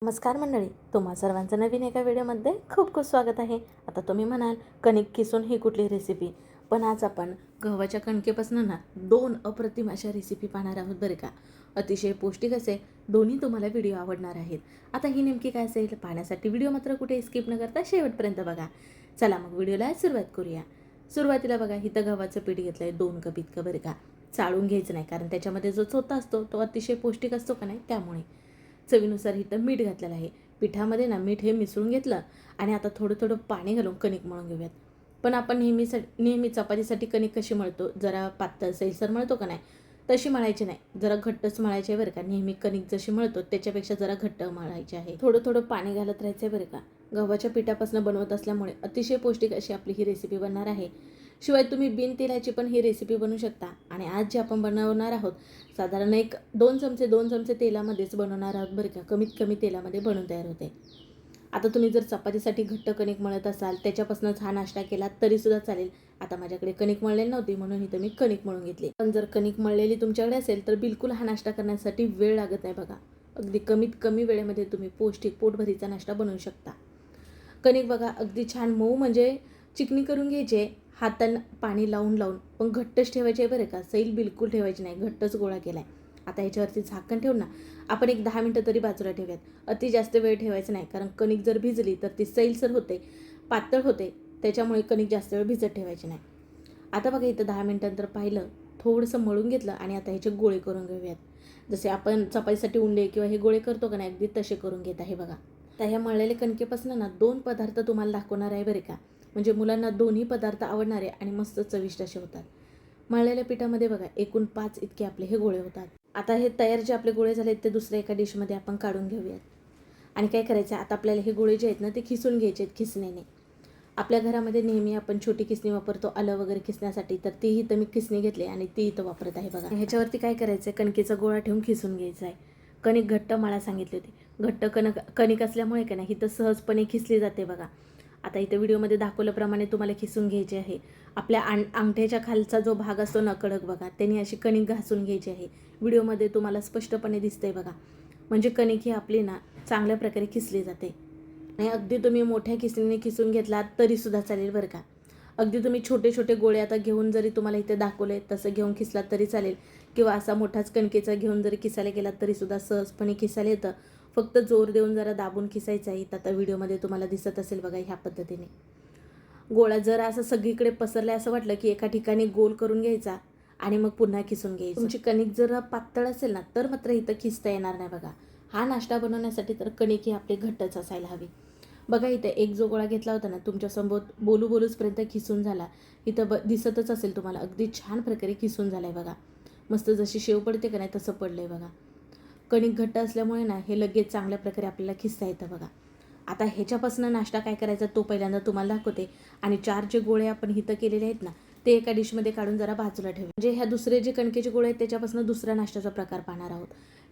नमस्कार मंडळी, तुम्हा सर्वांचं नवीन एका व्हिडिओमध्ये खूप खूप स्वागत आहे. आता तुम्ही म्हणाल कणिक किसून ही कुठली रेसिपी, पण आज आपण गव्हाच्या कणकेपासून ना 2 अप्रतिम अशा रेसिपी पाहणार आहोत बरं का. अतिशय पौष्टिक असे दोन्ही तुम्हाला व्हिडिओ आवडणार आहेत. आता ही नेमकी काय असेल पाहण्यासाठी व्हिडिओ मात्र कुठे स्किप न करता शेवटपर्यंत बघा. चला मग व्हिडिओला सुरुवात करूया. सुरुवातीला बघा इथं गव्हाचं पीठ घेतलं आहे 2 कप इतकं बरं का. चाळून घ्यायचं नाही, कारण त्याच्यामध्ये जो चोथा असतो तो अतिशय पौष्टिक असतो का नाही, त्यामुळे चवीनुसार इथं मीठ घातलेलं आहे. पिठामध्ये ना मीठ हे मिसळून घेतलं आणि आता थोडं थोडं पाणी घालून कणिक मळून घेऊयात. पण आपण नेहमी चपातीसाठी कणिक कशी मळतो, जरा पातळ सैलसर मळतो का नाही, तशी मळायची नाही, जरा घट्टच मळायची आहे बरं का. नेहमी कणिक जशी मळतो त्याच्यापेक्षा जरा घट्ट मळायची आहे. थोडं थोडं पाणी घालत राहायचं आहे बरं का. गव्हाच्या पिठापासून बनवत असल्यामुळे अतिशय पौष्टिक अशी आपली ही रेसिपी बनणार आहे. शिवाय तुम्ही बिन तेलाची पण ही रेसिपी बनवू शकता. आणि आज जे आपण बनवणार आहोत साधारण 2 चमचे तेलामध्येच बनवणार आहोत बरं का. कमीत कमी तेलामध्ये बनवून तयार होते. आता तुम्ही जर चपातीसाठी घट्ट कणिक मळत असाल, त्याच्यापासूनच हा नाश्ता केला तरीसुद्धा चालेल. आता माझ्याकडे कणिक मळलेली नव्हती म्हणून इथं मी कणिक मळून घेतली. पण जर कणिक मळलेली तुमच्याकडे असेल तर बिलकुल हा नाश्ता करण्यासाठी वेळ लागत नाही बघा. अगदी कमीत कमी वेळेमध्ये तुम्ही पौष्टिक पोटभरीचा नाश्ता बनवू शकता. कणिक बघा अगदी छान मऊ म्हणजे चिकनी करून घ्यायचे, हातांना पाणी लावून लावून, पण घट्टच ठेवायचे बरं का. सैल बिलकुल ठेवायची नाही, घट्टच गोळा केलाय. आता ह्याच्यावरती झाकण ठेवून ना आपण एक 10 मिनटं तरी बाजूला ठेवूयात. अति जास्त वेळ ठेवायचं नाही, कारण कणिक जर भिजली तर ती सैलसर होते, पातळ होते, त्याच्यामुळे कणिक जास्त वेळ भिजत ठेवायची नाही. आता बघा इथं 10 मिनटानंतर पाहिलं, थोडंसं मळून घेतलं आणि आता ह्याचे गोळे करून घेऊयात. जसे आपण चपातीसाठी उंडे किंवा हे गोळे करतो का नाही, अगदी तसे करून घेत आहे बघा. तर ह्या मळलेल्या कणकेपासून ना 2 पदार्थ तुम्हाला दाखवणार आहे बरे का. म्हणजे मुलांना दोन्ही पदार्थ आवडणारे आणि मस्त चविष्ट असे होतात. मळलेल्या पिठामध्ये बघा एकूण 5 इतके आपले हे गोळे होतात. आता हे तयार जे आपले गोळे झालेत ते दुसऱ्या एका डिशमध्ये आपण काढून घेऊयात. आणि काय करायचं, आता आपल्याला हे गोळे जे आहेत ना ते खिसून घ्यायचे आहेत खिसणीने. आपल्या घरामध्ये नेहमी आपण छोटी खिसणी वापरतो आलं वगैरे खिसण्यासाठी, तर ती इथं मी खिसणी घेतली आणि ती इथं वापरत आहे बघा. ह्याच्यावरती काय करायचं, कणकेचा गोळा ठेवून खिसून घ्यायचा आहे. कणिक घट्ट मळा सांगितली होती. घट्ट कणिक असल्यामुळे का नाही इथं सहजपणे खिसली जाते बघा. आता इथं व्हिडिओमध्ये दाखवल्याप्रमाणे तुम्हाला खिसून घ्यायची आहे. आपल्या अंगठ्याच्या खालचा जो भाग असतो ना कडक बघा, त्यांनी अशी कणिक घासून घ्यायची आहे. व्हिडिओमध्ये तुम्हाला स्पष्टपणे दिसतंय बघा. म्हणजे कणिक ही आपली ना चांगल्या प्रकारे खिसली जाते. आणि अगदी तुम्ही मोठ्या खिसणीने खिसून घेतलात तरीसुद्धा चालेल बरं का. अगदी तुम्ही छोटे छोटे गोळे आता घेऊन जरी तुम्हाला इथे दाखवले तसं घेऊन खिसलात तरी चालेल, किंवा असा मोठाच कणकेचा घेऊन जरी खिसायला गेलात तरीसुद्धा सहजपणे खिसायला येतं. फक्त जोर देऊन जरा दाबून खिसायचं आहे. आता व्हिडिओमध्ये तुम्हाला दिसत असेल बघा ह्या पद्धतीने. गोळा जर असं सगळीकडे पसरलाय असं वाटलं की एका ठिकाणी गोल करून घ्यायचा आणि मग पुन्हा खिसून घ्यायचं. तुमची कणिक जर पातळ असेल ना तर मात्र इथं खिसता येणार नाही बघा. हा नाश्ता बनवण्यासाठी तर कणिक ही आपली घट्टच असायला हवी. बघा इथे एक जो गोळा घेतला होता ना तुमच्यासमोर बोलूपर्यंत खिसून झाला. इथं दिसतच असेल तुम्हाला अगदी छान प्रकारे खिसून झालाय बघा. मस्त जशी शेव पडते का नाही तसं पडलंय बघा. कणिक घट्ट असल्यामुळे ना हे लगेच चांगल्या प्रकारे आपल्याला खिसता येतं बघा. आता ह्याच्यापासून नाश्ता काय करायचा तो पहिल्यांदा तुम्हाला दाखवते. आणि 4 जे गोळे आपण हिथं केलेले आहेत ना ते एका डिशमध्ये काढून जरा बाजूला ठेवा. म्हणजे ह्या दुसरे जे कणकेचे गोळे आहेत त्याच्यापासून दुसरा नाश्त्याचा प्रकार पाहणार आहोत,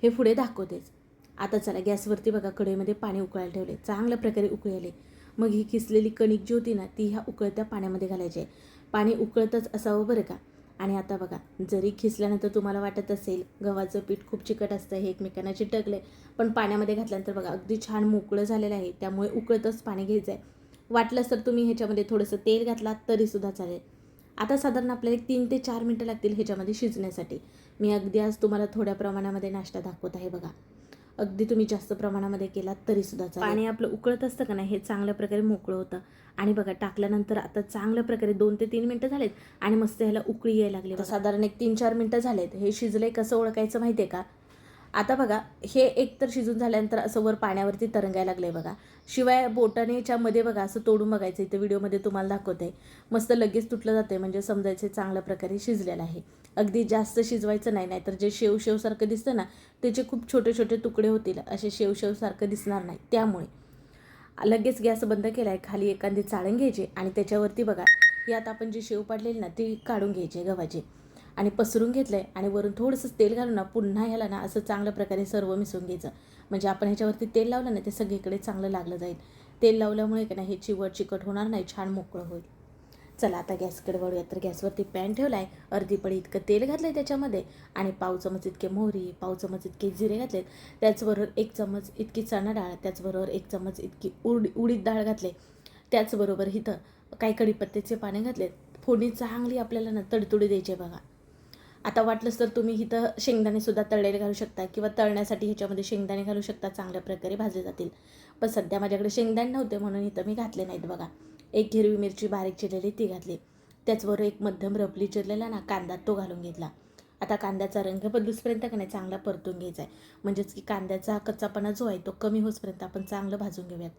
हे पुढे दाखवतेच. आता चला गॅसवरती बघा कढईमध्ये पाणी उकळायला ठेवले, चांगल्या प्रकारे उकळी आले. मग ही किसलेली कणिक जी होती ना ती ह्या उकळत्या पाण्यामध्ये घालायची आहे. पाणी उकळतच असावं बरं का. आणि आता बघा जरी खिसल्यानंतर तुम्हाला वाटत असेल गव्हाचं पीठ खूप चिकट असतं, हे एकमेकांना चिटकले, पण पाण्यामध्ये घातल्यानंतर बघा अगदी छान मोकळं झालेलं आहे. त्यामुळे उकळतच पाणी घ्यायचं आहे. वाटलंच तर तुम्ही ह्याच्यामध्ये थोडंसं तेल घातलात तरीसुद्धा चालेल. आता साधारण आपल्याला 3 ते 4 मिनटं लागतील ह्याच्यामध्ये शिजण्यासाठी. मी अगदी आज तुम्हाला थोड्या प्रमाणामध्ये नाश्ता दाखवत आहे बघा. अगदी तुम्ही जास्त प्रमाणामध्ये केलात तरीसुद्धा चालेल. पाणी आपलं उकळत असतं का नाही हे चांगल्या प्रकारे मोकळं होतं. आणि बघा टाकल्यानंतर आता चांगल्या प्रकारे 2 ते 3 मिनटं झालेत आणि मस्त ह्याला उकळी यायला लागली. साधारण एक 3-4 मिनटं झालेत. हे शिजलंय कसं ओळखायचं माहिती आहे का. आता बघा हे एकतर शिजून झाल्यानंतर असं वर पाण्यावरती तरंगायला लागलंय बघा. शिवाय बोटानेच्या मध्ये बघा असं तोडून बघायचं. इथे व्हिडिओमध्ये तुम्हाला दाखवते. मस्त लगेच तुटलं जाते, म्हणजे समजायचं चांगल्या प्रकारे शिजलेलं आहे. अगदी जास्त शिजवायचं नाही, नाहीतर जे शेवसारखं दिसतं ना त्याचे खूप छोटे छोटे तुकडे होतील, असे शेवसारखं दिसणार नाही. त्यामुळे लगेच गॅस बंद केला आहे. खाली एखादी चाळण घ्यायची आणि त्याच्यावरती बघा यात आपण जी शेव पाडलेली ना ती काढून घ्यायची गव्हाची आणि पसरून घेतलं आहे. आणि वरून थोडंसं तेल घालून ना पुन्हा ह्याला ना असं चांगल्या प्रकारे सर्व मिसळून घ्यायचं. म्हणजे आपण ह्याच्यावरती तेल लावलं ना ते सगळीकडे चांगलं लागलं जाईल. तेल लावल्यामुळे का नाही हे चिकट होणार नाही, छान मोकळं होईल. चला आता गॅसकडे वळूया. तर गॅसवरती पॅन ठेवला आहे, अर्धी पळी इतकं तेल घातलं आहे त्याच्यामध्ये आणि पाव चमच इतके मोहरी, पाव चमच इतके जिरे घातलेत. त्याचबरोबर 1 चमच इतकी चणा डाळ, त्याचबरोबर 1 चमच इतकी उडीद डाळ घातले. त्याचबरोबर इथं काही कढीपत्त्याचे पाने घातलेत. फोडणी चांगली आपल्याला ना तडतडी द्यायची बघा. आता वाटलंच तर तुम्ही इथं शेंगदाणेसुद्धा तळलेले घालू शकता किंवा तळण्यासाठी ह्याच्यामध्ये शेंगदाणे घालू शकता, चांगल्या प्रकारे भाजले जातील. पण सध्या माझ्याकडे शेंगदाणे नव्हते म्हणून इथं मी घातले नाहीत बघा. 1 हिरवी मिरची बारीक चिरलेली ती घातली. त्याचबरोबर 1 मध्यम रबली चिरलेला ना कांदा तो घालून घेतला. आता कांद्याचा रंग बदलूसपर्यंत का नाही चांगला परतून घ्यायचा आहे. म्हणजेच की कांद्याचा कच्चापणा जो आहे तो कमी होईपर्यंत आपण चांगलं भाजून घेऊयात.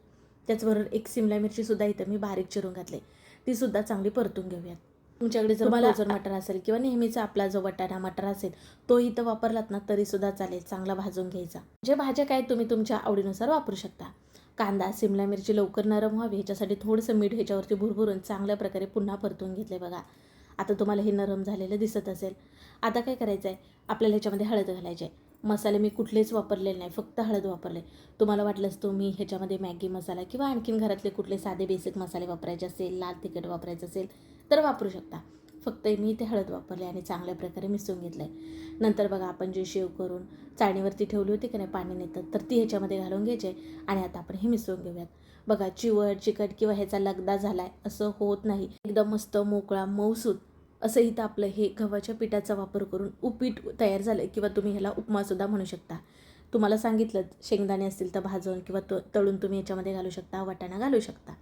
त्याचबरोबर 1 शिमला मिरचीसुद्धा इथं मी बारीक चिरून घातली. तीसुद्धा चांगली परतून घेऊयात. तुमच्याकडे जर फ्रोझन मटर असेल किंवा नेहमीचा आपला जो वाटाणा मटर असेल तो इथं वापरलात ना तरीसुद्धा चालेल, चांगला भाजून घ्यायचा. म्हणजे भाज्या काय तुम्ही तुमच्या आवडीनुसार वापरू शकता. कांदा शिमला मिरची लवकर नरम व्हावी ह्याच्यासाठी थोडंसं मीठ ह्याच्यावरती भुरभुरून चांगल्या प्रकारे पुन्हा परतून घेतले बघा. आता तुम्हाला हे नरम झालेलं दिसत असेल. आता काय करायचं आहे, आपल्याला ह्याच्यामध्ये हळद घालायची आहे. मसाले मी कुठलेच वापरलेले नाही, फक्त हळद वापरले. तुम्हाला वाटलंच तुम्ही ह्याच्यामध्ये मॅगी मसाला किंवा आणखीन घरातले कुठले साधे बेसिक मसाले वापरायचे असेल, लाल तिखट वापरायचं असेल तर वापरू शकता. फक्त मी ते हळद वापरले आणि चांगल्या प्रकारे मिसळून घेतलं आहे. नंतर बघा आपण जे शेव करून चाळणीवरती ठेवली होती की नाही पाणी नेतं, तर ती ह्याच्यामध्ये घालून घ्यायचे आणि आता आपण हे मिसळून घेऊयात. बघा चिवट चिकट किंवा ह्याचा लगदा झाला आहे असं होत नाही. एकदम मस्त मोकळा मऊसूत असं इथं आपलं हे गव्हाच्या पिठाचा वापर करून उपीट तयार झालं किंवा तुम्ही ह्याला उपमासुद्धा म्हणू शकता. तुम्हाला सांगितलं शेंगदाणे असतील तर भाजून किंवा तळून तुम्ही याच्यामध्ये घालू शकता, वाटाणा घालू शकता.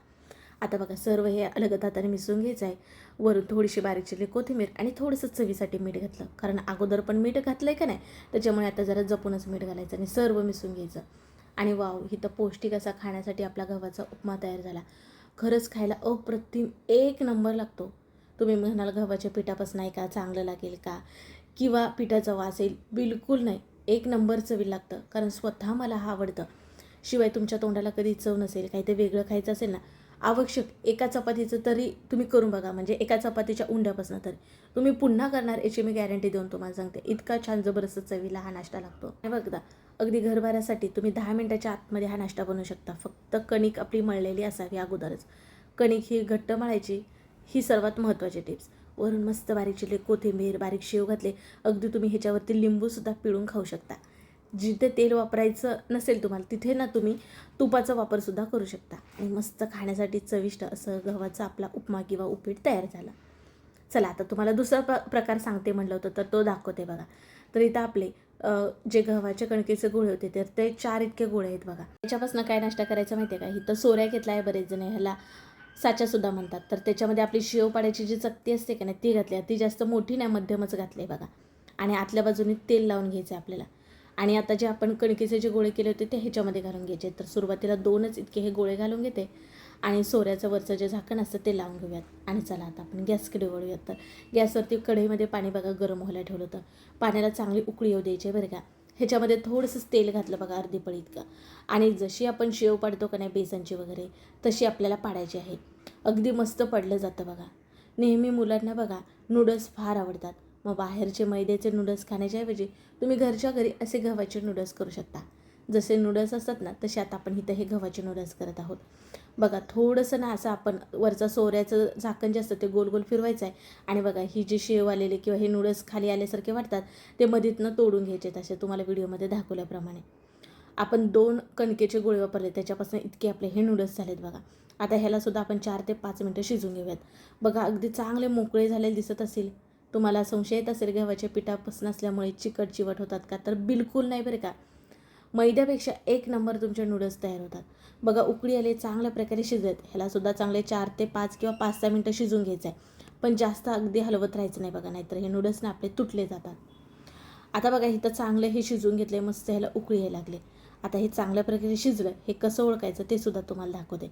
आता बघा सर्व हे अलगद हाताने मिसळून घ्यायचं आहे. वरून थोडीशी बारीक चिरलेली कोथिंबीर आणि थोडंसं चवीसाठी मीठ घातलं, कारण अगोदर पण मीठ घातलं आहे का नाही, त्याच्यामुळे आता जरा जपूनच मीठ घालायचं आणि सर्व मिसळून घ्यायचं. आणि वाव, इथं पौष्टिक असा खाण्यासाठी आपला गव्हाचा उपमा तयार झाला. खरंच खायला अप्रतिम 1 नंबर लागतो. तुम्ही म्हणाल गव्हाच्या पिठापासून आहे का, चांगलं लागेल का किंवा पिठाचा वास येईल, बिलकुल नाही. 1 नंबर चवीला लागतं, कारण स्वतः मला हा आवडतं. शिवाय तुमच्या तोंडाला कधी चव नसेल, काही ते वेगळं खायचं असेल ना, आवश्यक एका चपातीचं तरी तुम्ही करून बघा. म्हणजे एका चपातीच्या उंड्यापासून तरी तुम्ही पुन्हा करणार याची मी गॅरंटी देऊन तुम्हाला सांगते. इतका छान जबरदस्त चवीला हा नाश्ता लागतो. हे बघा, अगदी घरभरासाठी तुम्ही 10 मिनिटाच्या आतमध्ये हा नाश्ता बनवू शकता. फक्त कणिक आपली मळलेली असावी अगोदरच. कणिक ही घट्ट मळायची, ही सर्वात महत्त्वाची टिप्स. वरून मस्त बारीक चिरलेली कोथिंबीर, बारीक शेव घातले. अगदी तुम्ही ह्याच्यावरती लिंबूसुद्धा पिळून खाऊ शकता. जिथे तेल वापरायचं नसेल तुम्हाला तिथे ना तुम्ही तुपाचा वापरसुद्धा करू शकता. आणि मस्त खाण्यासाठी चविष्ट असं गव्हाचा आपला उपमा किंवा उपीट तयार झाला. चला आता तुम्हाला दुसरा प्रकार सांगते म्हटलं होतं तर तो दाखवते बघा. तर इथं आपले जे गव्हाच्या कणकेचे गोळे होते तर ते 4 इतके गोळे आहेत बघा. त्याच्यापासून काय नाश्ता करायचा माहिती आहे का, इथं सोऱ्या घेतला आहे बरेच जण, ह्याला साच्यासुद्धा म्हणतात. तर त्याच्यामध्ये आपली शेव पाड्याची जी चकती असते का नाही ती घातली. ती जास्त मोठी नाही, मध्यमच घातली बघा. आणि आतल्या बाजूने तेल लावून घ्यायचं आहे आपल्याला. आणि आता जे आपण कणकेचे जे गोळे केले होते ते ह्याच्यामध्ये घालून घ्यायचे. तर सुरुवातीला 2च इतके हे गोळे घालून घेते आणि सोऱ्याचं वरचं जे झाकण असतं ते लावून घेऊयात. आणि चला आता आपण गॅसकडे वळूयात. तर गॅसवरती कढईमध्ये पाणी बघा गरम व्हायला ठेवलं होतं. पाण्याला चांगली उकळी येऊ द्यायची बरं का. ह्याच्यामध्ये थोडंसंच तेल घातलं बघा, अर्धी पळी इतकं. आणि जशी आपण शेव पाडतो का नाही बेसनची वगैरे तशी आपल्याला पाडायची आहे. अगदी मस्त पडलं जातं बघा. नेहमी मुलांना बघा नूडल्स फार आवडतात. मग बाहेरचे मैद्याचे नूडल्स खाण्याच्याऐवजी तुम्ही घरच्या घरी असे गव्हाचे नूडल्स करू शकता. जसे नूडल्स असतात ना तसे आता आपण इथं हे गव्हाचे नूडल्स करत आहोत. बघा थोडंसं ना असं आपण वरचं सोऱ्याचं झाकण जे असतं ते गोल गोल फिरवायचं आहे. आणि बघा ही जी शेव आलेली किंवा हे नूडल्स खाली आल्यासारखे वाटतात ते मधीतनं तोडून घ्यायचे. तसे तुम्हाला व्हिडिओमध्ये दाखवल्याप्रमाणे आपण 2 कणकेचे गोळे वापरले त्याच्यापासून इतके आपले हे नूडल्स झालेत बघा. आता ह्यालासुद्धा आपण 4 ते 5 मिनटं शिजवून घेऊयात. बघा अगदी चांगले मोकळे झालेले दिसत असेल. तुम्हाला संशय येत असेल गव्हाच्या पिठापासून असल्यामुळे चिकट चिवट होतात का, तर बिलकुल नाही बरं का. मैद्यापेक्षा 1 नंबर तुमचे नूडल्स तयार होतात. बघा उकळी आले, चांगल्या प्रकारे शिजत. ह्यालासुद्धा चांगले 4 ते 5 किंवा 5-6 मिनटं शिजवून घ्यायचं आहे. पण जास्त अगदी हलवत राहायचं नाही बघा, नाहीतर हे नूडल्स ना आपले तुटले जातात. आता बघा इथं चांगलं हे शिजवून घेतले, मस्त ह्याला उकळी यायला लागले. आता हे चांगल्या प्रकारे शिजलं, हे कसं ओळखायचं ते सुद्धा तुम्हाला दाखवते.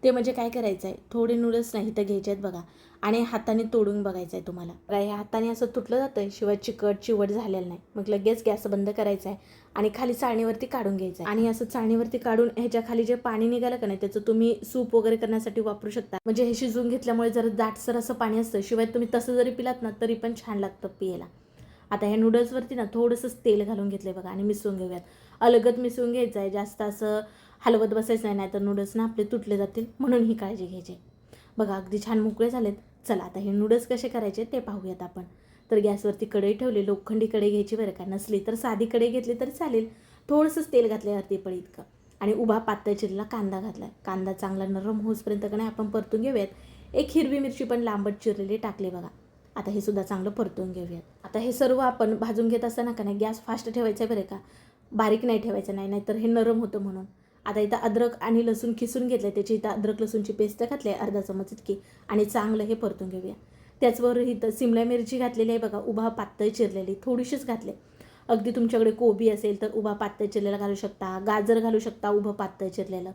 ते म्हणजे काय करायचं आहे, थोडे नूडल्स नाही इथं घ्यायचे आहेत बघा आणि हाताने तोडून बघायचं आहे तुम्हाला. हे हाताने असं तुटलं जातं आहे, शिवाय चिकट चिवट झालेलं नाही. मग लगेच गॅस बंद करायचा आहे आणि खाली चाळणीवरती काढून घ्यायचं आहे. आणि असं चाळणीवरती काढून ह्याच्या खाली जे पाणी निघालं का नाही त्याचं तुम्ही सूप वगैरे करण्यासाठी वापरू शकता. म्हणजे हे शिजवून घेतल्यामुळे जरा दाटसर असं पाणी असतं. शिवाय तुम्ही तसं जरी पिलात ना तरी पण छान लागतं पियाला. आता ह्या नूडल्सवरती ना थोडंसंच तेल घालून घेतलं बघा आणि मिसळून घेऊयात. अलगद मिसळून घ्यायचं आहे, जास्त असं हलवत बसायचं नाही, तर नूडल्स ना आपले तुटले जातील, म्हणून ही काळजी घ्यायची. बघा अगदी छान मोकळे झालेत. चला आता हे नूडल्स कसे करायचे ते पाहूयात आपण. तर गॅसवरती कढई ठेवली, लोखंडी कढई घ्यायची बरं का, नसली तर साधी कढई घेतली तरी चालेल. थोडंसंच तेल घातलं अर्धी पळी इतकं आणि उभा पातळ चिरलेला कांदा घातला. कांदा चांगला नरम होईपर्यंत का नाही आपण परतून घेऊयात. एक हिरवी मिरची पण लांबट चिरलेली टाकली बघा. आता हे सुद्धा चांगलं परतून घेऊयात. आता हे सर्व आपण भाजून घेत असताना का नाही गॅस फास्ट ठेवायचा आहे बरं का, बारीक नाही ठेवायचं, नाही तर हे नरम होतं म्हणून. आता इथं अद्रक आणि लसूण किसून घेतलं, त्याची इथं अद्रक लसूणची पेस्ट घातली आहे अर्धा चमच इतकी आणि चांगलं हे परतून घेऊया. त्याचबरोबर इथं सिमला मिरची घातलेली आहे बघा, उभा पातळ चिरलेली, थोडीशीच घातले. अगदी तुमच्याकडे कोबी असेल तर उभा पातळ चिरलेला घालू शकता, गाजर घालू शकता उभं पातळ चिरलेलं.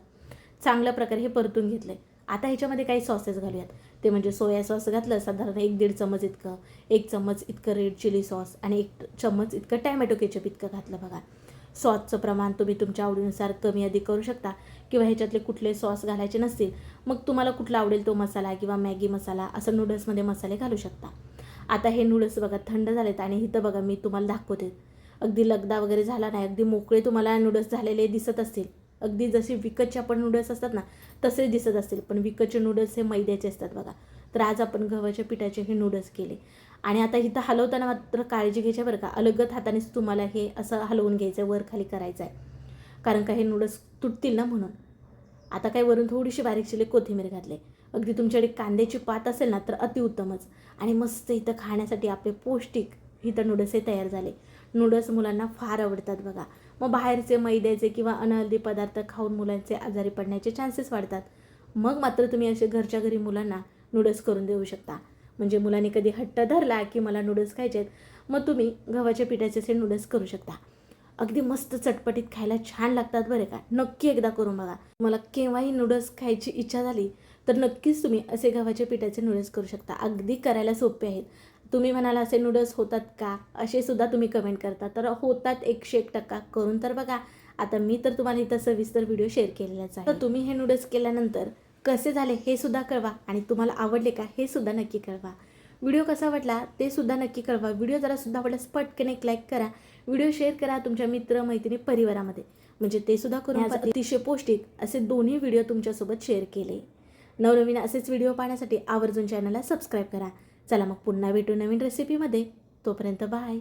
चांगल्या प्रकारे हे परतून घेतलं. आता ह्याच्यामध्ये काही सॉसेस घालूयात. ते म्हणजे सोया सॉस घातलं साधारण 1-1.5 चमच इतकं, 1 चमच इतकं रेड चिली सॉस आणि 1 चमच इतकं टॅमॅटो केचप इतकं घातलं बघा. सॉसचं प्रमाण तुम्ही तुमच्या आवडीनुसार कमी अधिक करू शकता किंवा ह्याच्यातले कुठले सॉस घालायचे नसतील मग तुम्हाला कुठला आवडेल तो मसाला किंवा मॅगी मसाला असं नूडल्समध्ये मसाले घालू शकता. आता हे नूडल्स बघा थंड झालेत आणि इथं बघा मी तुम्हाला दाखवते. अगदी लगदा वगैरे झाला नाही, अगदी मोकळे तुम्हाला नूडल्स झालेले दिसत असतील. अगदी जशी विकतचे आपण नूडल्स असतात ना तसे दिसत असतील, पण विकतचे नूडल्स हे मैद्याचे असतात बघा. तर आज आपण गव्हाच्या पिठाचे हे नूडल्स केले आणि आता इथं हलवताना मात्र काळजी घ्यायची बरं का, अलगद हातानेच तुम्हाला हे असं हलवून घ्यायचं आहे, वर खाली करायचं आहे, कारण का हे नूडल्स तुटतील ना म्हणून. आता काय वरून थोडीशी बारीक चिरलेली कोथिंबीर घातली. अगदी तुमच्याकडे कांद्याची पात असेल ना तर अतिउत्तमच. आणि मस्त इथं खाण्यासाठी आपले पौष्टिक इथं नूडल्स हे तयार झाले. नूडल्स मुलांना फार आवडतात बघा. मग बाहेरचे मैद्याचे किंवा अनहेल्दी पदार्थ खाऊन मुलांचे आजारी पडण्याचे चान्सेस वाढतात. मग मात्र तुम्ही असे घरच्या घरी मुलांना नूडल्स करून देऊ शकता. म्हणजे मुलांनी कधी हट्ट धरला की मला नूडल्स खायचे आहेत, मग तुम्ही गव्हाच्या पिठाचे असे नूडल्स करू शकता. अगदी मस्त चटपटीत खायला छान लागतात बरं का. नक्की एकदा करून बघा. मला केव्हाही नूडल्स खायची इच्छा झाली तर नक्कीच तुम्ही असे गव्हाच्या पिठाचे नूडल्स करू शकता. अगदी करायला सोपे आहेत. तुम्ही म्हणाला असे नूडल्स होतात का, असे सुद्धा तुम्ही कमेंट करता. तर होतात 101% करून तर बघा. आता मी तर तुम्हाला इथं सविस्तर व्हिडिओ शेअर केलेलाच आहे. तर तुम्ही हे नूडल्स केल्यानंतर कसे झाले हे सुद्धा कळवा आणि तुम्हाला आवडले का हे सुद्धा नक्की कळवा. व्हिडिओ कसा वाटला ते सुद्धा नक्की कळवा. व्हिडिओ जरा सुद्धा आवडल्यास पटकन एक लाईक करा. व्हिडिओ शेअर करा तुमच्या मित्र मैत्रिणी परिवारामध्ये, म्हणजे ते सुद्धा करून अतिशय पौष्टिक असे दोन्ही व्हिडिओ तुमच्यासोबत शेअर केले. नवनवीन असेच व्हिडिओ पाहण्यासाठी आवर्जून चॅनलला सबस्क्राईब करा. चला मग पुन्हा भेटू नवीन रेसिपीमध्ये. तोपर्यंत बाय.